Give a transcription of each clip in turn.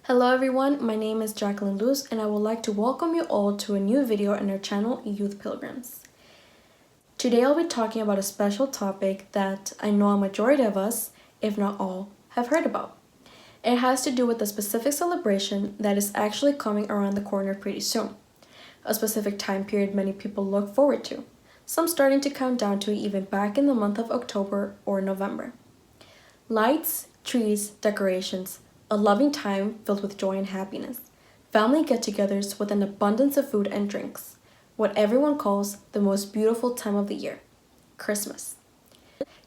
Hello everyone, my name is Jacqueline Luz and I would like to welcome you all to a new video on our channel, Youth Pilgrims. Today I'll be talking about a special topic that I know a majority of us, if not all, have heard about. It has to do with a specific celebration that is actually coming around the corner pretty soon. A specific time period many people look forward to, some starting to count down to it even back in the month of October or November. Lights, trees, decorations, a loving time filled with joy and happiness, family get-togethers with an abundance of food and drinks, what everyone calls the most beautiful time of the year, Christmas.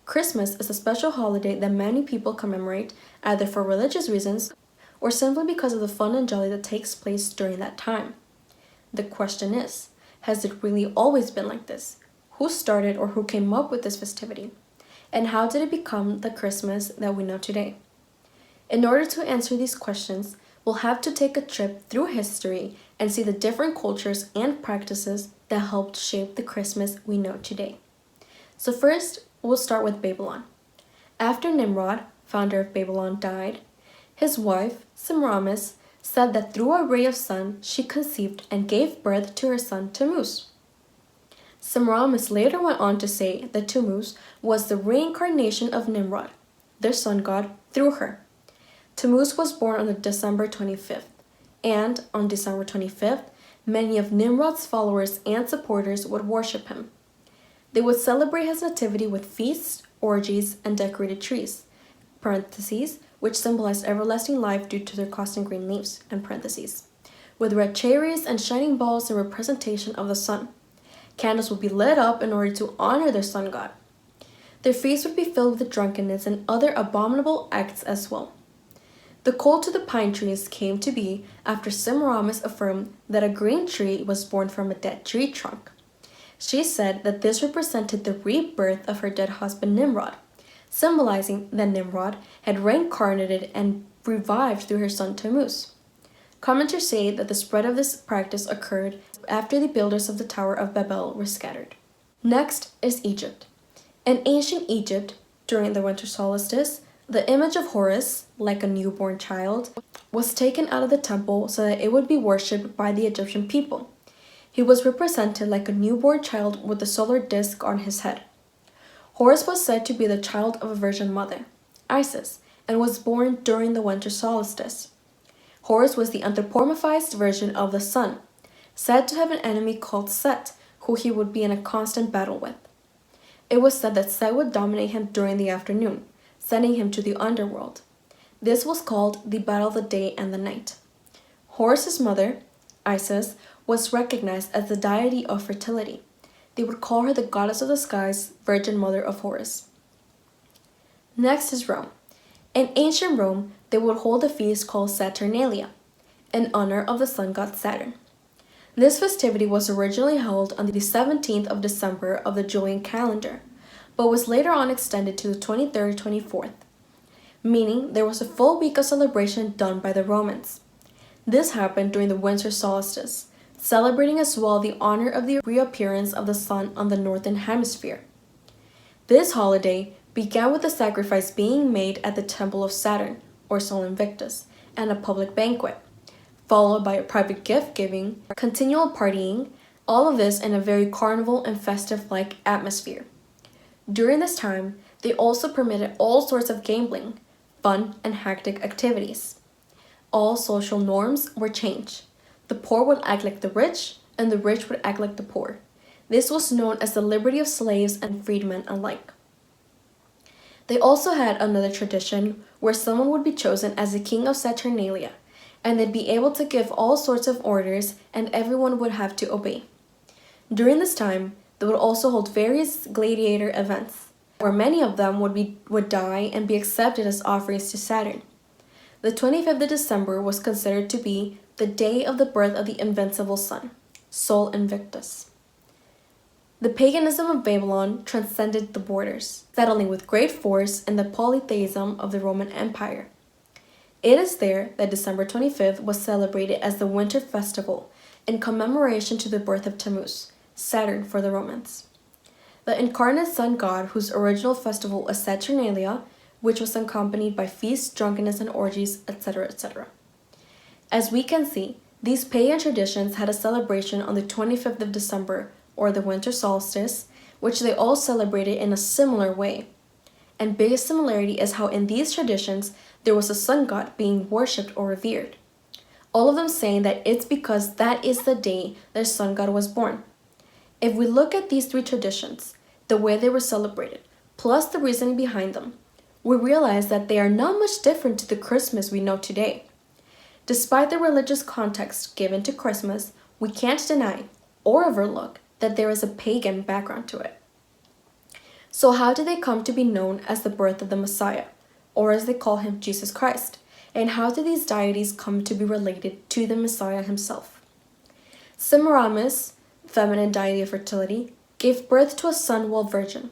Christmas is a special holiday that many people commemorate either for religious reasons or simply because of the fun and joy that takes place during that time. The question is, has it really always been like this? Who started or who came up with this festivity? And how did it become the Christmas that we know today? In order to answer these questions, we'll have to take a trip through history and see the different cultures and practices that helped shape the Christmas we know today. So first, we'll start with Babylon. After Nimrod, founder of Babylon, died, his wife, Semiramis, said that through a ray of sun she conceived and gave birth to her son Tammuz. Semiramis later went on to say that Tammuz was the reincarnation of Nimrod, their sun god, through her. Tammuz was born on December 25th, and on December 25th, many of Nimrod's followers and supporters would worship him. They would celebrate his nativity with feasts, orgies, and decorated trees, parentheses, which symbolized everlasting life due to their costing green leaves, and parentheses, with red cherries and shining balls in representation of the sun. Candles would be lit up in order to honor their sun god. Their feasts would be filled with drunkenness and other abominable acts as well. The cult to the pine trees came to be after Semiramis affirmed that a green tree was born from a dead tree trunk. She said that this represented the rebirth of her dead husband Nimrod, symbolizing that Nimrod had reincarnated and revived through her son Tammuz. Commenters say that the spread of this practice occurred after the builders of the Tower of Babel were scattered. Next is Egypt. In ancient Egypt, during the winter solstice, the image of Horus, like a newborn child, was taken out of the temple so that it would be worshipped by the Egyptian people. He was represented like a newborn child with a solar disk on his head. Horus was said to be the child of a virgin mother, Isis, and was born during the winter solstice. Horus was the anthropomorphized version of the sun, said to have an enemy called Set, who he would be in a constant battle with. It was said that Set would dominate him during the afternoon, sending him to the underworld. This was called the Battle of the Day and the Night. Horus's mother, Isis, was recognized as the deity of fertility. They would call her the goddess of the skies, Virgin Mother of Horus. Next is Rome. In ancient Rome, they would hold a feast called Saturnalia, in honor of the sun god Saturn. This festivity was originally held on the 17th of December of the Julian calendar, but was later on extended to the 23rd, 24th, meaning there was a full week of celebration done by the Romans. This happened during the winter solstice, celebrating as well the honor of the reappearance of the sun on the northern hemisphere. This holiday began with a sacrifice being made at the temple of Saturn, or Sol Invictus, and a public banquet, followed by a private gift-giving, continual partying, all of this in a very carnival and festive-like atmosphere. During this time, they also permitted all sorts of gambling, fun, and hectic activities. All social norms were changed. The poor would act like the rich, and the rich would act like the poor. This was known as the liberty of slaves and freedmen alike. They also had another tradition where someone would be chosen as the king of Saturnalia, and they'd be able to give all sorts of orders, and everyone would have to obey. During this time, they would also hold various gladiator events, where many of them would die and be accepted as offerings to Saturn. The 25th of December was considered to be the day of the birth of the invincible sun, Sol Invictus. The paganism of Babylon transcended the borders, settling with great force in the polytheism of the Roman Empire. It is there that December 25th was celebrated as the winter festival in commemoration to the birth of Tammuz, Saturn for the Romans. The incarnate sun god, whose original festival was Saturnalia, which was accompanied by feasts, drunkenness, and orgies, etc., etc. As we can see, these pagan traditions had a celebration on the 25th of December, or the winter solstice, which they all celebrated in a similar way. And biggest similarity is how in these traditions there was a sun god being worshipped or revered. All of them saying that it's because that is the day their sun god was born. If we look at these three traditions, the way they were celebrated, plus the reasoning behind them, we realize that they are not much different to the Christmas we know today. Despite the religious context given to Christmas, we can't deny or overlook that there is a pagan background to it. So how did they come to be known as the birth of the Messiah, or as they call him, Jesus Christ? And how did these deities come to be related to the Messiah himself? Semiramis, feminine deity of fertility, gave birth to a son while virgin.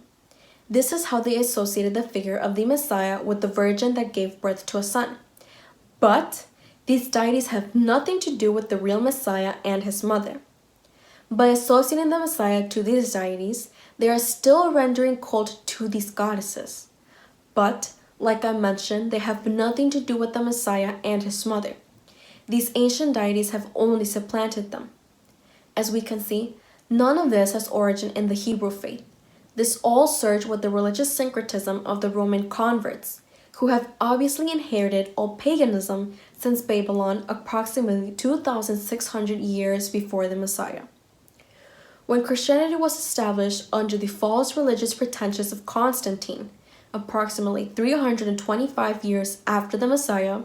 This is how they associated the figure of the Messiah with the virgin that gave birth to a son. But these deities have nothing to do with the real Messiah and his mother. By associating the Messiah to these deities, they are still rendering cult to these goddesses. But, like I mentioned, they have nothing to do with the Messiah and his mother. These ancient deities have only supplanted them. As we can see, none of this has origin in the Hebrew faith. This all surged with the religious syncretism of the Roman converts, who have obviously inherited all paganism since Babylon approximately 2,600 years before the Messiah. When Christianity was established under the false religious pretensions of Constantine, approximately 325 years after the Messiah,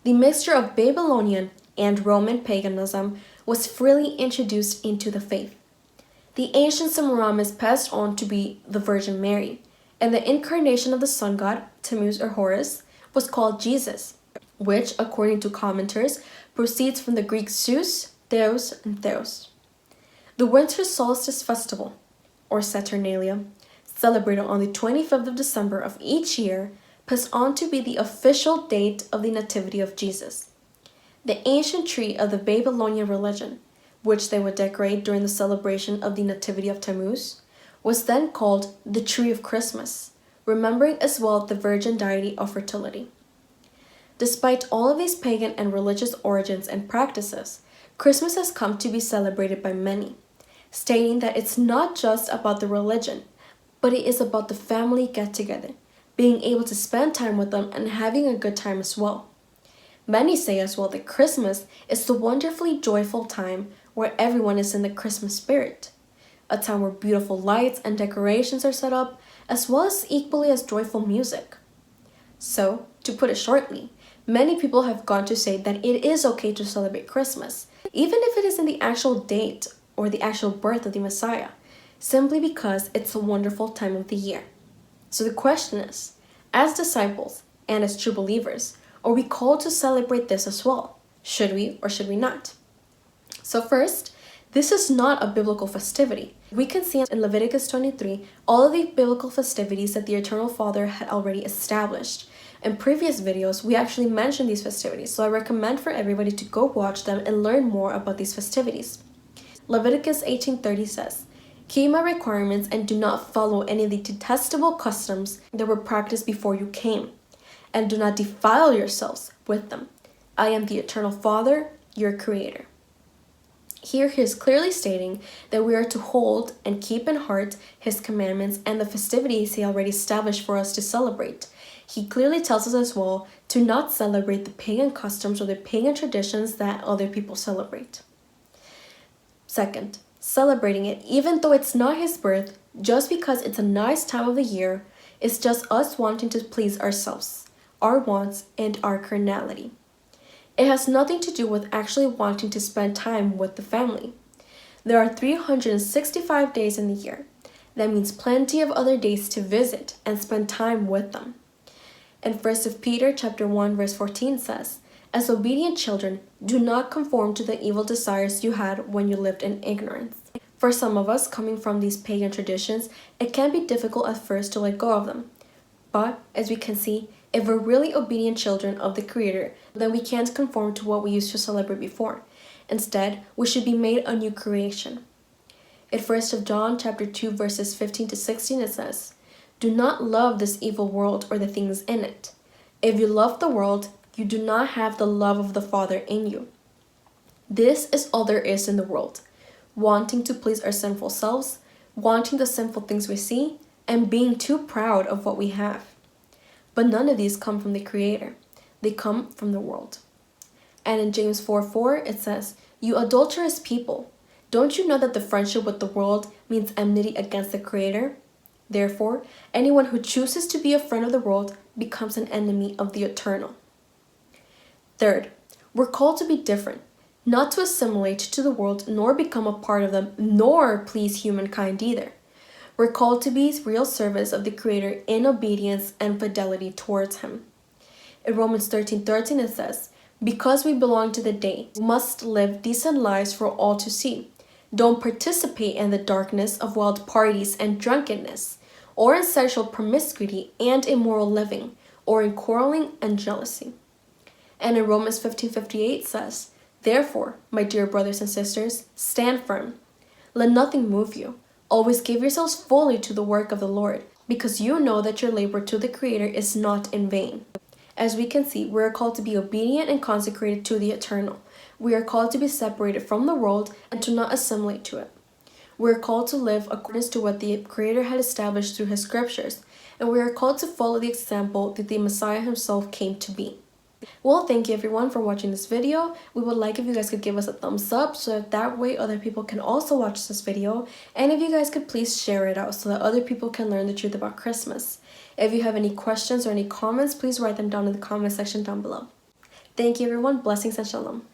the mixture of Babylonian and Roman paganism was freely introduced into the faith. The ancient Semiramis passed on to be the Virgin Mary, and the incarnation of the sun god, Tammuz or Horus, was called Jesus, which, according to commenters, proceeds from the Greek Zeus, Theos, and Theos. The winter solstice festival, or Saturnalia, celebrated on the 25th of December of each year, passed on to be the official date of the Nativity of Jesus. The ancient tree of the Babylonian religion, which they would decorate during the celebration of the Nativity of Tammuz, was then called the Tree of Christmas, remembering as well the virgin deity of fertility. Despite all of these pagan and religious origins and practices, Christmas has come to be celebrated by many, stating that it's not just about the religion, but it is about the family get-together, being able to spend time with them and having a good time as well. Many say as well that Christmas is the wonderfully joyful time where everyone is in the Christmas spirit, a time where beautiful lights and decorations are set up, as well as equally as joyful music. So, to put it shortly, many people have gone to say that it is okay to celebrate Christmas, even if it isn't the actual date or the actual birth of the Messiah, simply because it's a wonderful time of the year. So the question is, as disciples and as true believers, are we called to celebrate this as well? Should we or should we not? So first, this is not a biblical festivity. We can see in Leviticus 23 all of the biblical festivities that the Eternal Father had already established. In previous videos, we actually mentioned these festivities, so I recommend for everybody to go watch them and learn more about these festivities. Leviticus 18:30 says, "Keep my requirements and do not follow any of the detestable customs that were practiced before you came, and do not defile yourselves with them. I am the Eternal Father, your Creator." Here he is clearly stating that we are to hold and keep in heart his commandments and the festivities he already established for us to celebrate. He clearly tells us as well to not celebrate the pagan customs or the pagan traditions that other people celebrate. Second, celebrating it, even though it's not his birth, just because it's a nice time of the year, is just us wanting to please ourselves, our wants, and our carnality. It has nothing to do with actually wanting to spend time with the family. There are 365 days in the year. That means plenty of other days to visit and spend time with them. And 1 Peter chapter 1 verse 14 says, "As obedient children, do not conform to the evil desires you had when you lived in ignorance." For some of us coming from these pagan traditions, it can be difficult at first to let go of them. But, as we can see, if we're really obedient children of the Creator, then we can't conform to what we used to celebrate before. Instead, we should be made a new creation. In 1 John chapter 2 verses 15 to 16 it says, "Do not love this evil world or the things in it. If you love the world, You do not have the love of the Father in you. This is all there is in the world. Wanting to please our sinful selves, wanting the sinful things we see, and being too proud of what we have. But none of these come from the Creator. They come from the world. And in James 4:4 it says, "You adulterous people, don't you know that the friendship with the world means enmity against the Creator? Therefore, anyone who chooses to be a friend of the world becomes an enemy of the eternal." Third, we're called to be different, not to assimilate to the world, nor become a part of them, nor please humankind either. We're called to be real service of the Creator in obedience and fidelity towards Him. In Romans 13:13 it says, "Because we belong to the day, we must live decent lives for all to see. Don't participate in the darkness of wild parties and drunkenness, or in sexual promiscuity and immoral living, or in quarreling and jealousy." And in Romans 15:58 says, "Therefore, my dear brothers and sisters, stand firm. Let nothing move you. Always give yourselves fully to the work of the Lord, because you know that your labor to the Creator is not in vain." As we can see, we are called to be obedient and consecrated to the eternal. We are called to be separated from the world and to not assimilate to it. We are called to live according to what the Creator had established through His scriptures, and we are called to follow the example that the Messiah Himself came to be. Well, thank you everyone for watching this video. We would like if you guys could give us a thumbs up so that way other people can also watch this video. And if you guys could please share it out so that other people can learn the truth about Christmas. If you have any questions or any comments, please write them down in the comment section down below. Thank you everyone. Blessings and shalom.